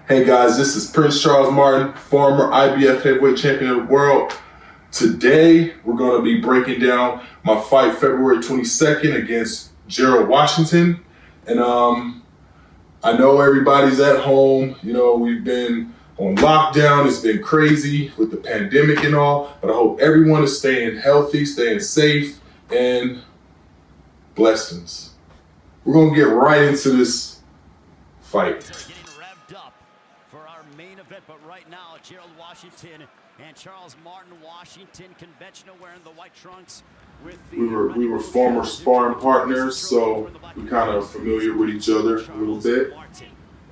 Hey guys, this is Prince Charles Martin, former IBF Heavyweight Champion of the world. Today, we're going to be breaking down my fight February 22nd against Gerald Washington. And I know everybody's at home. You know, we've been on lockdown. It's been crazy with the pandemic and all. But I hope everyone is staying healthy, staying safe, and blessings. We're going to get right into this fight. Main event, but right now Gerald Washington and Charles Martin. Washington conventional wearing the white trunks. We were former sparring partners, so we kind of familiar with each other a little bit.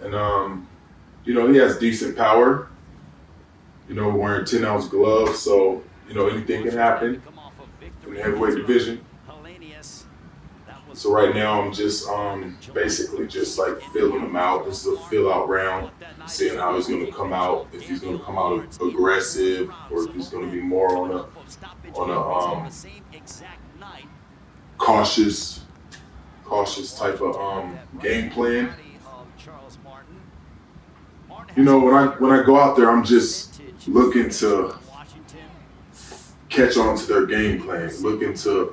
And you know, he has decent power. You know, wearing 10-ounce gloves, so you know anything can happen in the heavyweight division. So right now I'm just basically just like filling him out. This is a fill out round, seeing how he's going to come out. If he's going to come out aggressive, or if he's going to be more on a cautious type of game plan. You know, when I go out there, I'm just looking to catch on to their game plan, looking to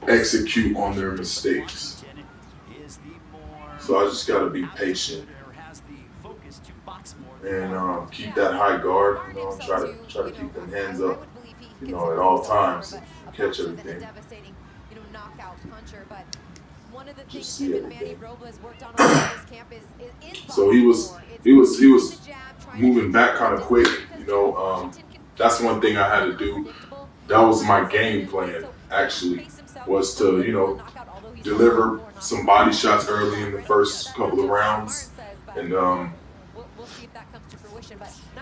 execute on their mistakes. So I just got to be patient and keep that high guard. You know, try to keep them hands up, you know, at all times, catch everything. Just see everything. So he was moving back kind of quick. You know, that's one thing I had to do. That was my game plan, actually, was to, you know, deliver some body shots early in the first couple of rounds, and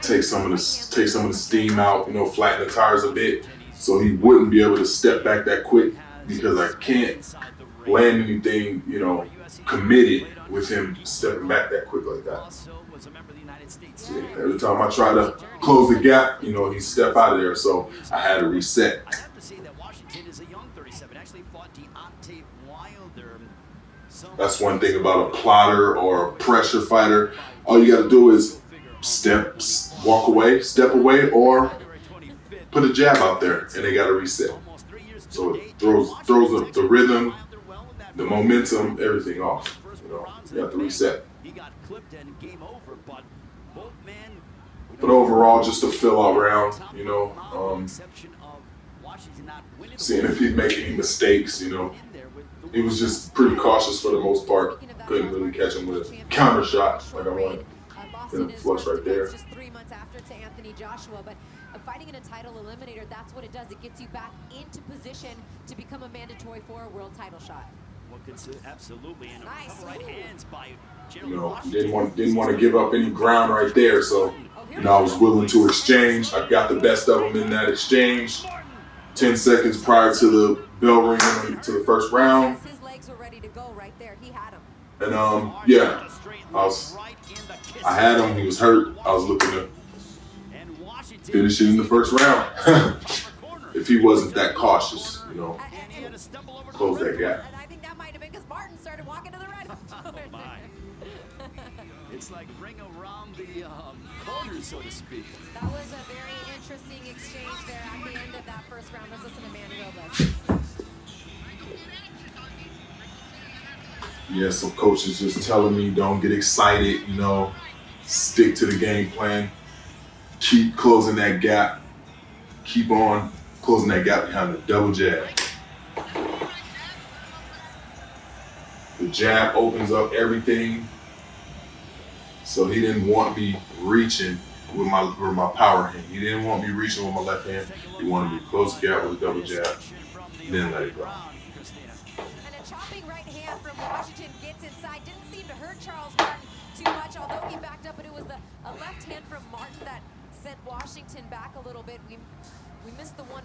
take some of the steam out, you know, flatten the tires a bit, so he wouldn't be able to step back that quick, because I can't land anything, you know, committed with him stepping back that quick like that. See, every time I try to close the gap, you know, he step out of there, so I had to reset. That's one thing about a plotter or a pressure fighter. All you got to do is step away, or put a jab out there, and they got to reset. So it throws the rhythm, the momentum, everything off. You know, you have to reset. But overall, just a fill-out round. You know, seeing if he'd make any mistakes. You know, he was just pretty cautious for the most part. Couldn't really catch him with a counter shot like I wanted. And flush right there. Just 3 months after to Anthony Joshua, but fighting in a title eliminator, that's what it does. It gets you back into position to become a mandatory for a world title shot. Absolutely, and nice. Right hands by Gerald. You know, didn't want to give up any ground right there, so you know I was willing to exchange. I got the best of him in that exchange. 10 seconds prior to the bell ringing to the first round. His legs were ready to go right there. He had him. And yeah, I had him. He was hurt. I was looking to finish it in the first round. If he wasn't that cautious, you know, close that gap. And I think that might have been because Martin started walking to the red. It's like ring around the corner, so to speak. That was a very interesting exchange there at the end of that first round. Let's listen to Manny Robles. Yeah, some coaches just telling me don't get excited, you know, stick to the game plan, keep closing that gap, keep on closing that gap behind the double jab. The jab opens up everything, so he didn't want me reaching with my power hand. He didn't want me reaching with my left hand. He wanted me to close the gap with a double jab, and then let it go. Chopping right hand from Washington gets inside. Didn't seem to hurt Charles Martin too much, although he backed up, but it was a left hand from Martin that sent Washington back a little bit. We missed the one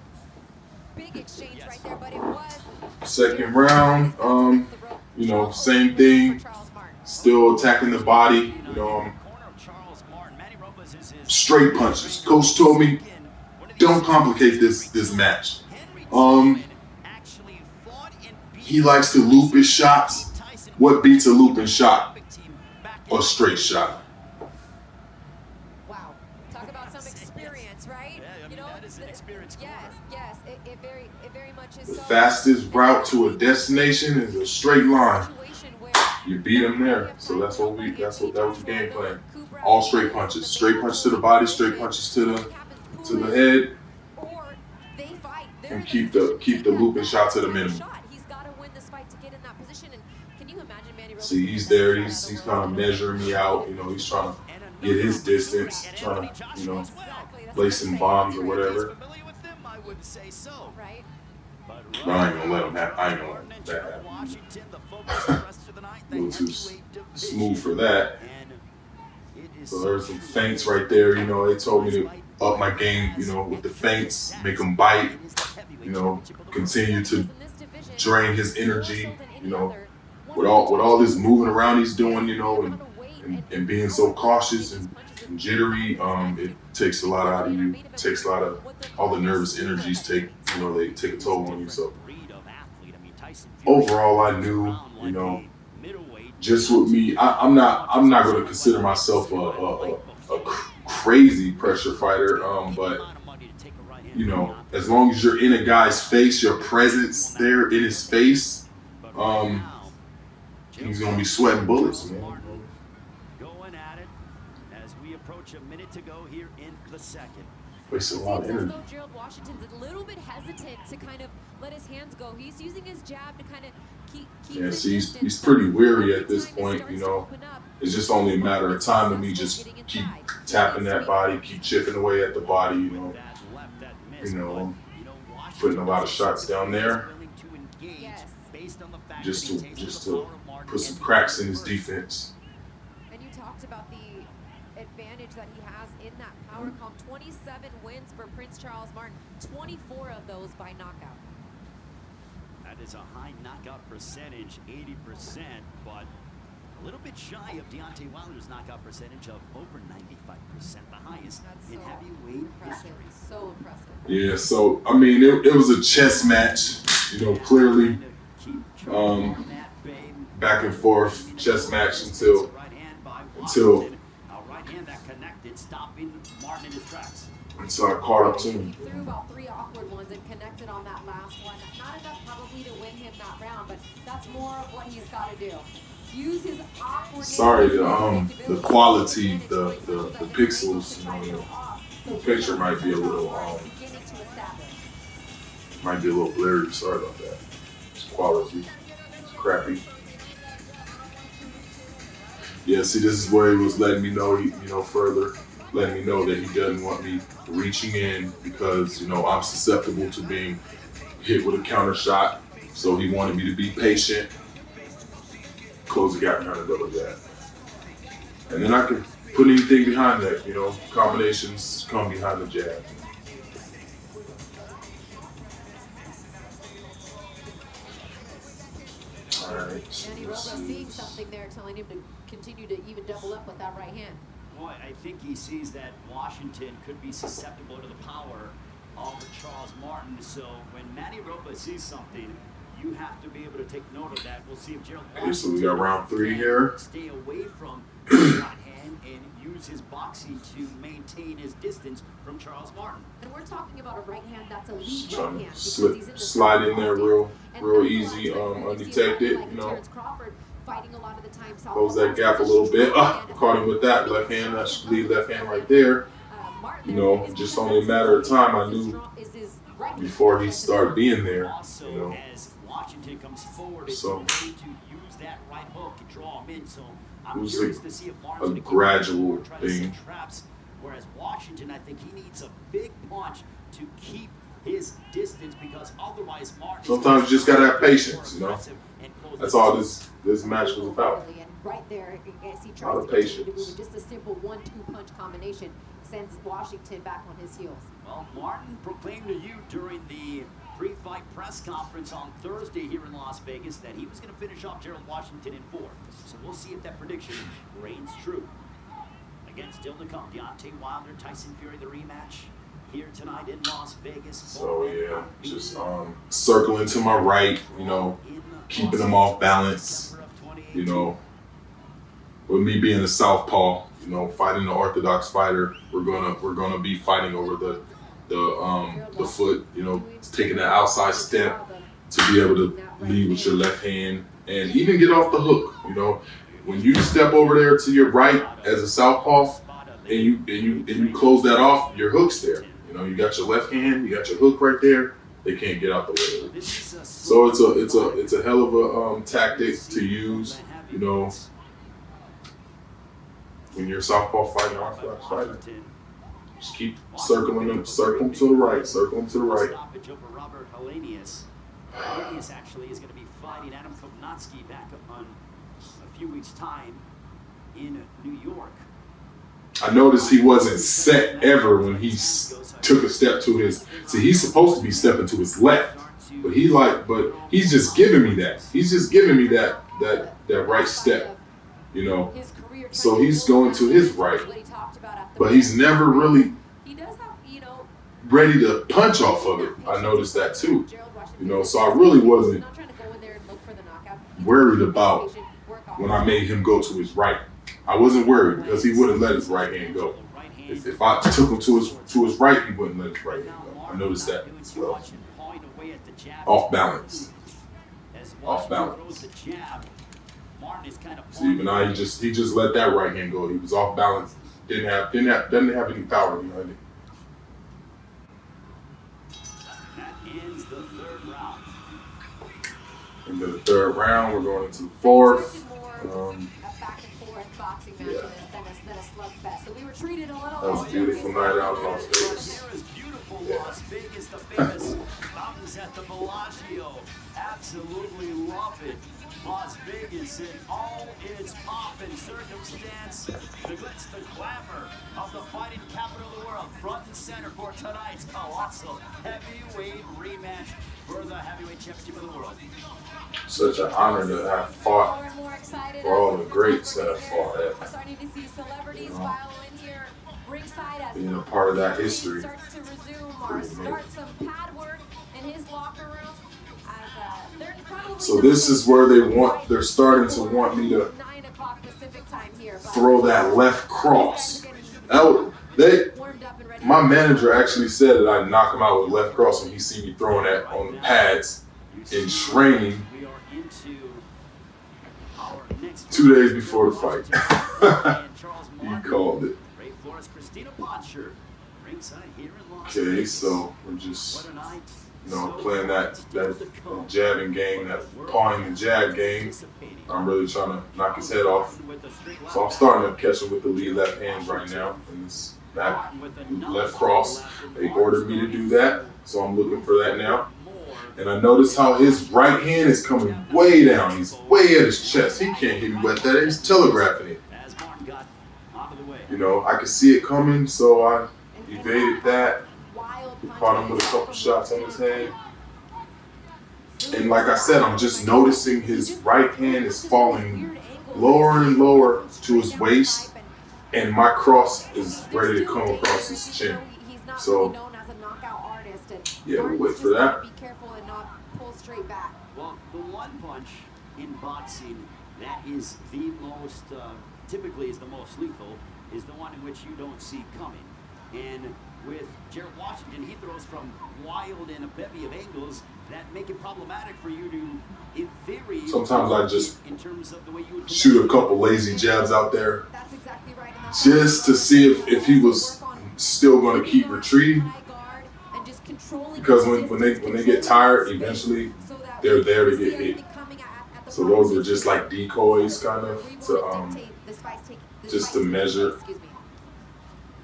big exchange right there, but it was second round. You know, same thing. Still attacking the body. You know, straight punches. Coach told me, don't complicate this match. He likes to loop his shots. What beats a looping shot? A straight shot. feints, right? Yeah, I mean, that is an experience. Yes, it very much is. The So fastest route to a destination is a straight line. You beat them there. So that was the game plan. All straight punches. Straight punches to the body, straight punches to the head, and keep the looping shot to the minimum. See, he's there. He's kind of measuring me out. You know, he's trying to get his distance, trying to, you know, lay some bombs or whatever. But I ain't gonna let him have. I ain't gonna let that happen. A little too smooth for that. So there's some feints right there. You know, they told me to up my game. You know, with the feints, make him bite. You know, continue to drain his energy. You know, with all this moving around he's doing. You know, and being so cautious and jittery, it takes a lot out of you. It takes a lot of all the nervous energies. They take a toll on you. So overall, I knew, you know, just with me, I'm not going to consider myself a crazy pressure fighter, but you know, as long as you're in a guy's face, your presence there in his face, he's going to be sweating bullets, man. Going at it as we approach a minute to go here in the second. Wasting a lot of energy. Gerald Washington's a little bit hesitant to kind of let his hands go. He's using his jab to kind of keep yeah, see, he's pretty weary at this point, you know. It's just only a matter of time of me just keep tapping that body, keep chipping away at the body, you know, putting a lot of shots down there, just to put some cracks in his defense. And you talked about the advantage that he has in that power comp. 27 wins for Prince Charles Martin, 24 of those by knockout. That is a high knockout percentage, 80%, but a little bit shy of Deontay Wilder's knockout percentage of over 95%, the highest in heavyweight history. So impressive. Yeah, so I mean, it was a chess match, you know, clearly, back and forth chess match until I caught up to him. He threw about 3 awkward ones and connected on that last one. Not enough probably to win him that round, but that's more of what he's got to do. Use his awkward. Sorry, the quality, the pixels, you know, the picture might be a little blurry. Sorry about that. It's quality. It's crappy. Yeah, see, this is where he was letting me know, further letting me know that he doesn't want me reaching in because, you know, I'm susceptible to being hit with a counter shot. So he wanted me to be patient, close the gap behind the double jab. And then I could put anything behind that, you know, combinations come behind the jab. All right. Manny Robles seeing something there, telling him to continue to even double up with that right hand. Boy, I think he sees that Washington could be susceptible to the power of Charles Martin. So when Manny Robles sees something, you have to be able to take note of that. We'll see if Gerald Washington so we got round 3 here. Stay away from the right hand and use his boxing to maintain his distance from Charles Martin. And we're talking about a right hand that's a lead right hand. Slide in there real easy, undetected, you know. Close that gap a little bit. Caught him with that left hand. That should leave left hand right there. You know, just only a matter of time. I knew before he started being there, you know. So it was a gradual thing. Whereas Washington, I think he needs a big punch to keep his distance because otherwise Martin. Sometimes you just gotta have patience, you know. That's all this match was about. Right there, as he A lot tries of to continue to patience. move, just a simple 1-2 punch combination sends Washington back on his heels. Well, Martin proclaimed to you during the pre-fight press conference on Thursday here in Las Vegas that he was going to finish off Gerald Washington in 4. So we'll see if that prediction reigns true. Again, still to come, Deontay Wilder, Tyson Fury, the rematch here tonight in Las Vegas. So yeah, just circling to my right, you know, keeping them off balance, you know, with me being a southpaw, You know, fighting the orthodox fighter, we're gonna be fighting over the foot. You know, taking that outside step to be able to lead with your left hand and even get off the hook. You know, when you step over there to your right as a southpaw and you close that off, your hook's there. You know, you got your left hand, you got your hook right there. They can't get out the way of it. So it's a hell of a tactic to use. You know, when you're a southpaw fighting, orthodox fighter, just keep circling them, circle them to the right, circle them to the right. Stoppage over Robert Hellenius. Hellenius actually is going to be fighting Adam Kopnatski back on a few weeks' time in New York. I noticed he wasn't set ever when he took a step to his. See, he's supposed to be stepping to his left, but he's just giving me that. He's just giving me that right step, you know. So he's going to his right, but he's never really ready to punch off of it. I noticed that too, you know. So I really wasn't worried about when I made him go to his right. I wasn't worried because he wouldn't let his right hand go. If I took him to his right, he wouldn't let his right hand go. I noticed that as well. Off balance. Off balance. See, but now he just let that right hand go. He was off balance. Doesn't have any power behind it. That ends the third round. Into the third round, we're going into the fourth. Boxing match than a slugfest. So we were treated a little. That was a beautiful night out in Las Vegas. There is beautiful Las Vegas, the famous mountains at the Bellagio. Absolutely love it. Las Vegas in all its pomp and circumstance. The glitz, the glamour of the fighting capital of the world. Front and center for tonight's colossal heavyweight rematch for the heavyweight championship of the world. Such an honor to have fought for all the greats that have fought at. Starting to see celebrities file in here ringside as being a part of that history. starts to resume or start some pad work in his locker room. They're probably So this is where they're starting to want me to 9 o'clock Pacific time here. throw that left cross. My manager actually said that I knock him out with left cross when he see me throwing that on the pads in training 2 days before the fight. He called it. Okay, so we're just playing that jabbing game, that pawing and jab game. I'm really trying to knock his head off. So I'm starting to catch him with the lead left hand right now. And this back left cross. They ordered me to do that, so I'm looking for that now. And I notice how his right hand is coming way down. He's way at his chest. He can't hit me with that. He's telegraphing it. You know, I could see it coming, so I evaded that. Caught him with a couple shots on his head. And like I said, I'm just noticing his right hand is falling lower and lower to his waist, and my cross is ready to come across his chin. So, yeah, we'll wait for that. Be careful and not pull straight back. Well, the one punch in boxing that is the most, typically is the most lethal, is the one in which you don't see coming. And with Gerald Washington, he throws from wild and a bevy of angles that make it problematic for you to, in theory, sometimes I just in terms of the way you would shoot a couple lazy jabs out there That's exactly right. just to see if he was still going to keep retreating. Because when they get tired, eventually they're there to get hit. So those are just like decoys, kind of, to just to measure.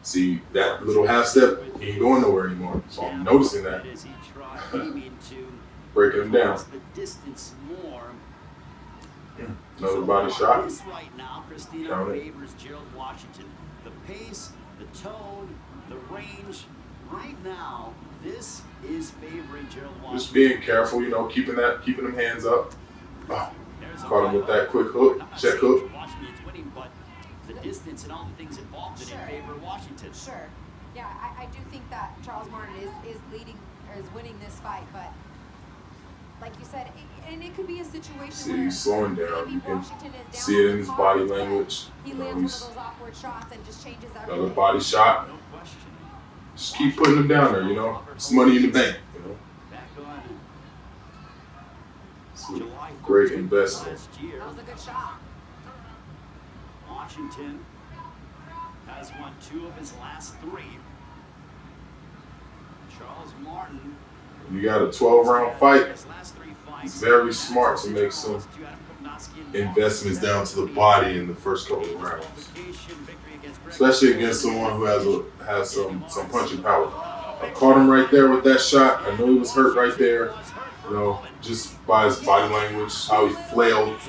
See, that little half step, he ain't going nowhere anymore. So I'm noticing that. Breaking him down. Another body shot. This right now, Christina, Count it. favors Gerald Washington. The pace, the tone, the range. Right now, this is favoring Gerald Washington. Just being careful, keeping them hands up. Oh, caught him with that quick hook, check hook. Washington's winning, but the distance and all the things involved in favor of Washington. Sure. Yeah, I do think that Charles Martin is leading or is winning this fight, but like you said, and it could be a situation See, where he's slowing down. maybe You can Washington is down see it in his on body cards, but language. He You know, lands one of he's those awkward shots and just changes another everything. body shot. No question. Just keep putting him down there, you know. It's money in the bank, you know. Back on It's a July great 14th investment. last year, That was a good shot. Washington has won 2 of his last 3. Charles Martin. You got a 12-round fight. His last 3 fights. It's very smart to make some investments down to the body in the first couple of rounds, especially against someone who has some punching power. I caught him right there with that shot. I know he was hurt right there, you know, just by his body language, how he flailed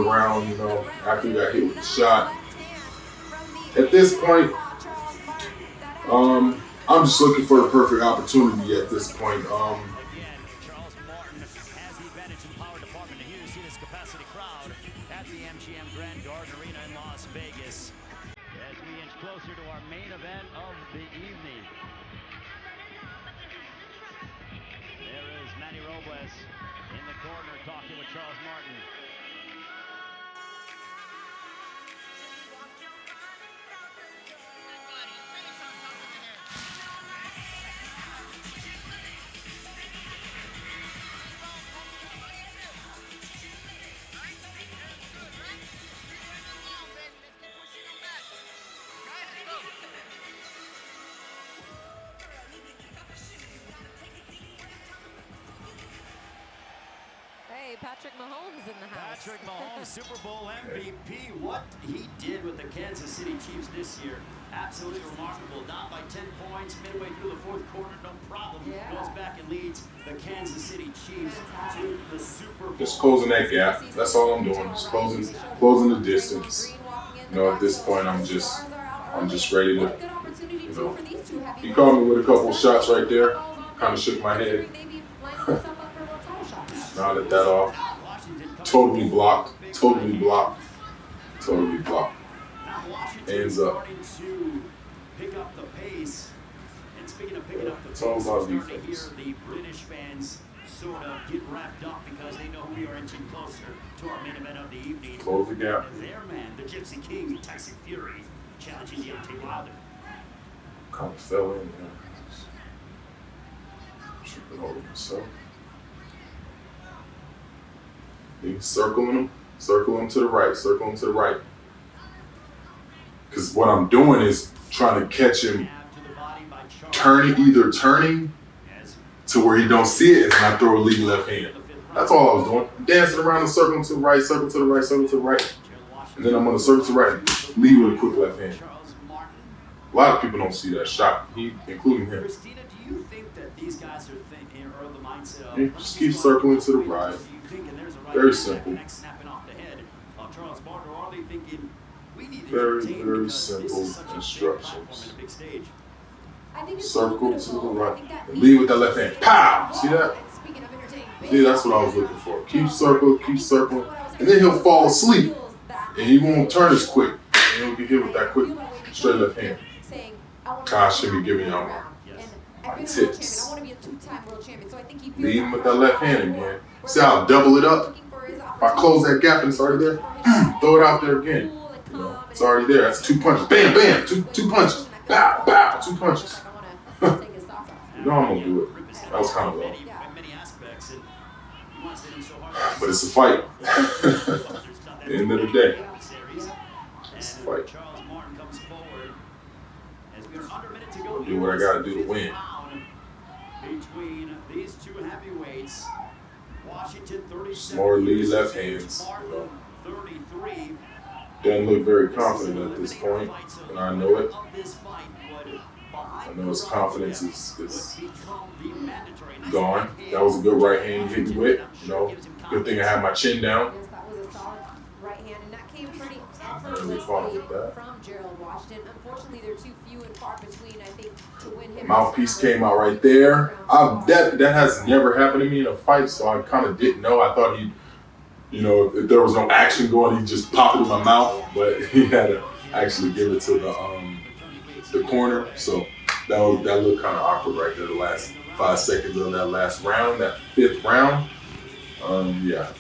around, you know, after he got hit with the shot. At this point, I'm just looking for the perfect opportunity at this point. Again, Charles Martin has the advantage in the power department. And here you see this capacity crowd at the MGM Grand Garden Arena in Las Vegas. As we inch closer to our main event of the evening. There is Manny Robles in the corner talking with Charles Martin. Hey, Patrick Mahomes in the house. Patrick Mahomes, Super Bowl MVP. What he did with the Kansas City Chiefs this year, absolutely remarkable. Down by 10 points, midway through the 4th quarter, no problem. Yeah. Goes back and leads the Kansas City Chiefs to the Super Bowl. Just closing that gap. That's all I'm doing. Just closing the distance. You know, at this point, I'm just ready to, you know. He caught me with a couple shots right there. Kind of shook my head. Nodded that off. Totally blocked. Totally blocked. Totally blocked. Hands up. To pick up the pace. And speaking of picking up the pace, It's all about we're starting to defense. hear the British fans sort of get wrapped up because they know we are inching closer to our main event of the evening. Close the gap. And their man, the Gypsy King, Tyson Fury, challenging Deontay Wilder. Kind of fell in there. Tripping over myself. Then circle him to the right. Because what I'm doing is trying to catch him either turning to where he don't see it, and then I throw a lead left hand. That's all I was doing. Dancing around the circle to the right, circle to the right, circle to the right. And then I'm going to circle to the right, lead with a quick left hand. A lot of people don't see that shot, including him. Christina, do you think that these guys are thinking, or the mindset of, Yeah, just keep circling to the right. Very simple. Charles Martin, or are they thinking, we need to Very, entertain very because this simple is such a big instructions. platform and a big stage? I think it's a little Circle bit to of the both. I right. think that And lead with that left hand. Pow! See that? And speaking of entertaining, See, that's what I was looking for. Keep circling. And then he'll fall asleep. And he won't turn as quick. And he'll get hit with that quick straight left hand. Gosh, should be giving y'all my tips. I want to be a 2-time world champion. So I think he feels Lead him with that left hand again. See how I double it up? If I close that gap and it's already there, throw it out there again. You know, it's already there. That's 2 punches. Bam, bam. Two punches. Bow, bow. 2 punches. You know I'm going to do it. That was kind of low. But it's a fight. At the end of the day, it's a fight. I'll do what I got to do to win. Between these 2 heavyweights, Washington 37, More lead left hands. Martin 33. Doesn't look very confident at this point, and I know it. I know his confidence is gone. That was a good right hand you hit me with. You know, good thing I had my chin down. Yes, that was a solid right hand, and that came pretty Really fought with that. from Gerald Washington. Unfortunately, they're too few and far between, I think, to win him. Mouthpiece came out right there. That has never happened to me in a fight, so I kind of didn't know. I thought he'd, you know, if there was no action going, he'd just pop it in my mouth, but he had to actually give it to the corner. So that looked kind of awkward right there. The last 5 seconds of that last round, that 5th round. Yeah.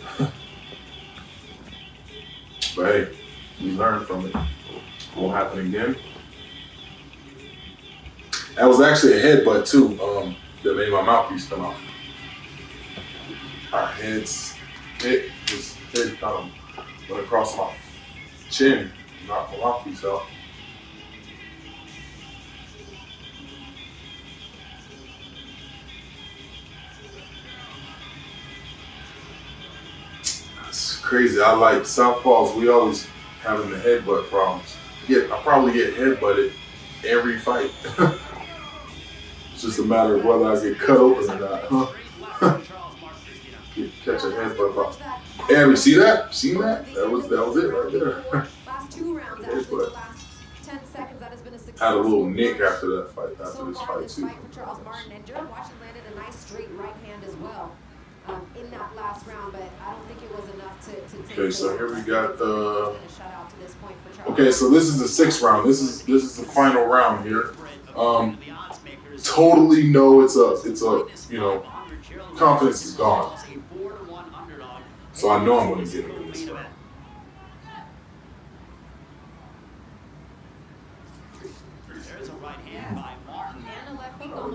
But hey, we learned from it. Won't happen again. That was actually a headbutt too. That made my mouthpiece come out. Our heads hit, his head kind of went across my chin, knocked my mouthpiece out. It's crazy. I like southpaws. We always having the headbutt problems. Yeah, I probably get headbutted every fight. It's just a matter of whether I get cut open or not. Catch a headbutt pop. Every see that? Seen that? That was it right there. Last 2 rounds, actually, the last 10 seconds, that has been a success. Had a little nick after that fight, after this fight too. Fight for Charles Martin, and Gerald Washington landed a nice straight right hand as well in that last round, but I don't think it was enough to take. Okay, so here we got the. Shutout to this point for Charles. Okay, so this is the 6th round. This is the final round here. Totally know it's a confidence is gone. So I know I'm going to get him in this round.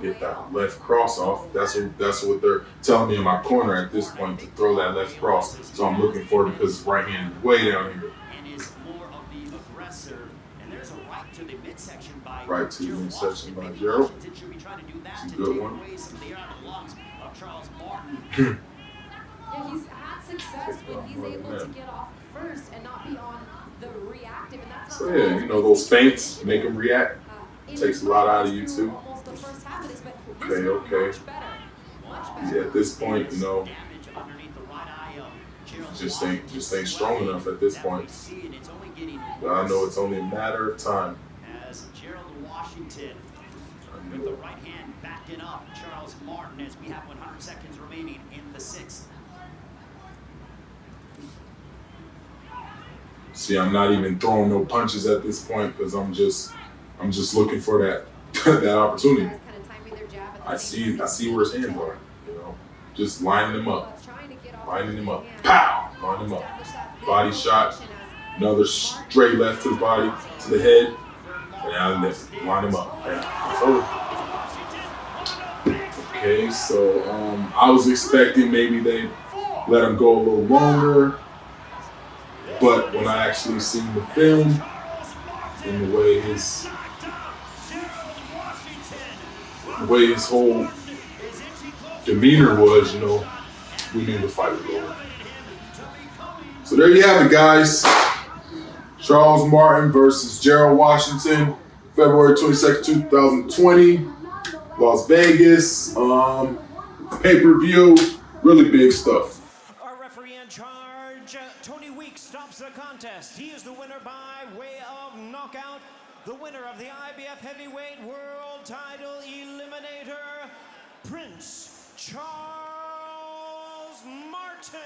Get that left cross off. That's what they're telling me in my corner at this point, to throw that left cross. So I'm looking for it because his right hand is way down here. Right to the midsection by Gerald. It's a good one. Yeah, he's had success when he's able to get off first and not be on the reactive. And that's so yeah, those feints make him react. Takes a lot out of you too. Okay. Yeah, at this point, just ain't strong enough at this point. But I know it's only a matter of time. As Gerald Washington with the right hand backing up Charles Martin as we have 100 seconds remaining in the 6th. See, I'm not even throwing no punches at this point because I'm just looking for that that opportunity. I see where his hands are, just lining them up. Pow! Line them up. Body shot. Another straight left to the body, to the head. And now lift. Line them up. Yeah, it's over. Okay, so I was expecting maybe they let him go a little longer. But when I actually seen the film, and the way his whole demeanor was, we knew the fight was over. So there you have it, guys. Charles Martin versus Gerald Washington, February 22nd, 2020, Las Vegas. Pay-per-view, really big stuff. Our referee in charge, Tony Weeks, stops the contest. He is the winner by way of knockout. The winner of the IBF Heavyweight World Title Eliminator, Prince Charles Martin.